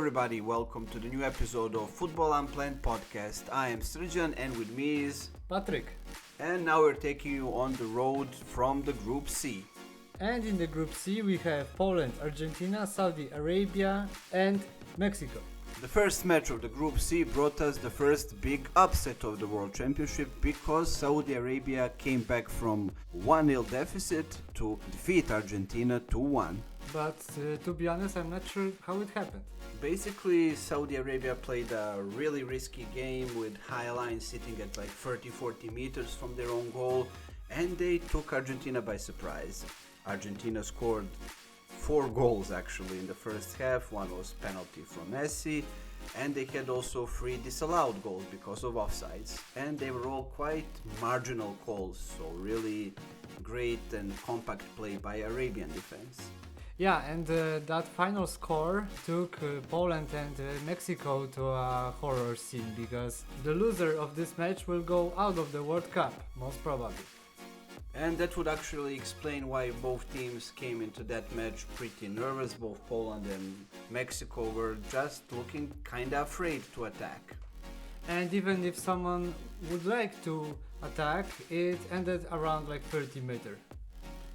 everybody, welcome to the new episode of Football Unplanned podcast. I am Srđan and with me is Patrick. And now we're taking you on the road from the Group C. And in the Group C we have Poland, Argentina, Saudi Arabia and Mexico. The first match of the Group C brought us the first big upset of the World Championship because Saudi Arabia came back from 1-0 deficit to defeat Argentina 2-1. But to be honest, I'm not sure how it happened. Basically, Saudi Arabia played a really risky game with high lines sitting at like 30-40 meters from their own goal, and they took Argentina by surprise. Argentina scored 4 goals actually in the first half. One was penalty from Messi, and they had also 3 disallowed goals because of offsides, and they were all quite marginal calls, so really great and compact play by Arabian defense. Yeah, and that final score took Poland and Mexico to a horror scene because the loser of this match will go out of the World Cup, most probably. And that would actually explain why both teams came into that match pretty nervous. Both Poland and Mexico were just looking kinda afraid to attack. And even if someone would like to attack, it ended around like 30 meters.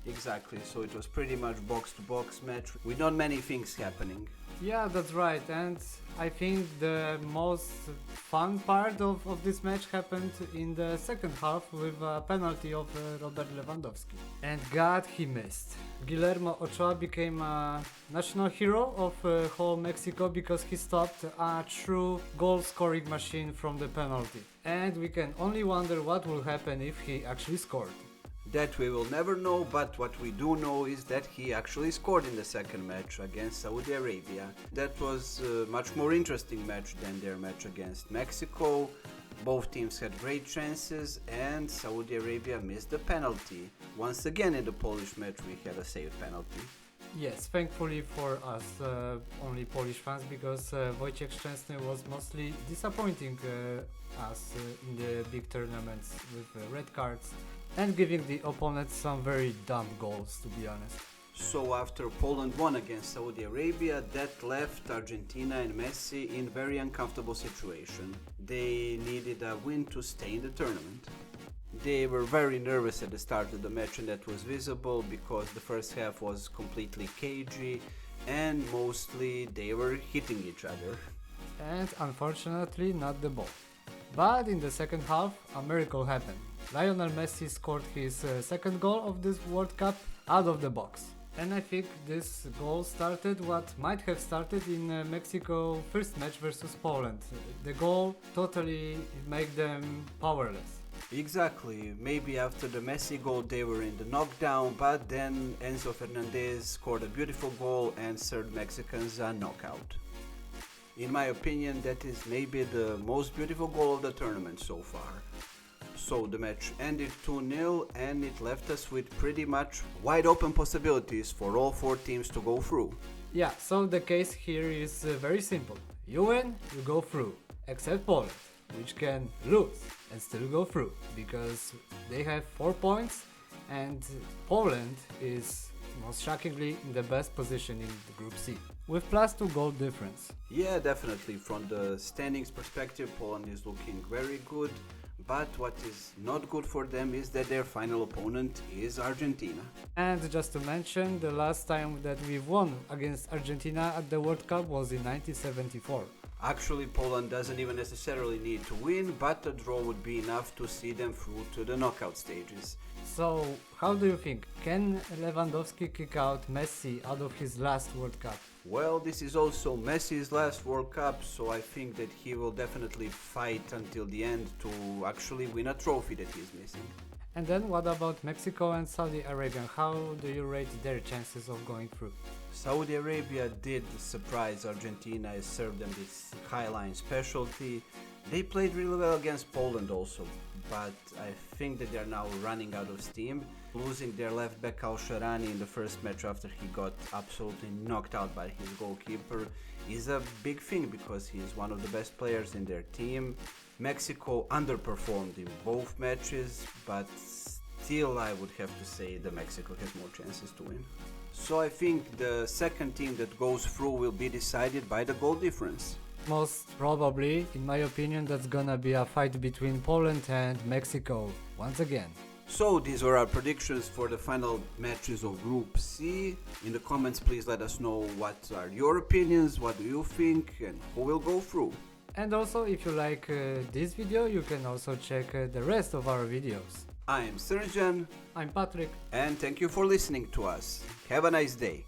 Exactly, so it was pretty much box-to-box match with not many things happening. Yeah, that's right, and I think the most fun part of this match happened in the second half with a penalty of Robert Lewandowski. And God, he missed. Guillermo Ochoa became a national hero of whole Mexico because he stopped a true goal-scoring machine from the penalty. And we can only wonder what will happen if he actually scored. That we will never know, but what we do know is that he actually scored in the second match against Saudi Arabia. That was a much more interesting match than their match against Mexico. Both teams had great chances and Saudi Arabia missed the penalty. Once again in the Polish match we had a saved penalty. Yes, thankfully for us, only Polish fans, because Wojciech Szczęsny was mostly disappointing us in the big tournaments with red cards and giving the opponents some very dumb goals, to be honest. So after Poland won against Saudi Arabia, that left Argentina and Messi in very uncomfortable situation. They needed a win to stay in the tournament. They were very nervous at the start of the match, and that was visible because the first half was completely cagey and mostly they were hitting each other. And unfortunately not the ball. But in the second half, a miracle happened. Lionel Messi scored his second goal of this World Cup out of the box. And I think this goal started what might have started in Mexico first match versus Poland. The goal totally made them powerless. Exactly, maybe after the Messi goal they were in the knockdown, but then Enzo Fernandez scored a beautiful goal and served Mexicans a knockout. In my opinion, that is maybe the most beautiful goal of the tournament so far. So the match ended 2-0 and it left us with pretty much wide open possibilities for all 4 teams to go through. Yeah, so the case here is very simple. You win, you go through, except Poland, which can lose and still go through because they have 4 points and Poland is most shockingly in the best position in the Group C with +2 goal difference. Yeah, definitely. From the standings perspective, Poland is looking very good, but what is not good for them is that their final opponent is Argentina. And just to mention, the last time that we won against Argentina at the World Cup was in 1974. Actually, Poland doesn't even necessarily need to win, but a draw would be enough to see them through to the knockout stages. So, how do you think? Can Lewandowski kick out Messi out of his last World Cup? Well, this is also Messi's last World Cup, so I think that he will definitely fight until the end to actually win a trophy that he's missing. And then what about Mexico and Saudi Arabia? How do you rate their chances of going through? Saudi Arabia did surprise Argentina and served them this high-line specialty. They played really well against Poland also, but I think that they are now running out of steam. Losing their left back Al-Sharani in the first match after he got absolutely knocked out by his goalkeeper is a big thing because he is one of the best players in their team. Mexico underperformed in both matches, but still I would have to say that Mexico has more chances to win. So I think the second team that goes through will be decided by the goal difference. Most probably, in my opinion, that's gonna be a fight between Poland and Mexico once again. So these were our predictions for the final matches of Group C. In the comments, please let us know what are your opinions, what do you think, and who will go through. And also, if you like this video, you can also check the rest of our videos. I am Serjan, I'm Patrick. and thank you for listening to us. Have a nice day.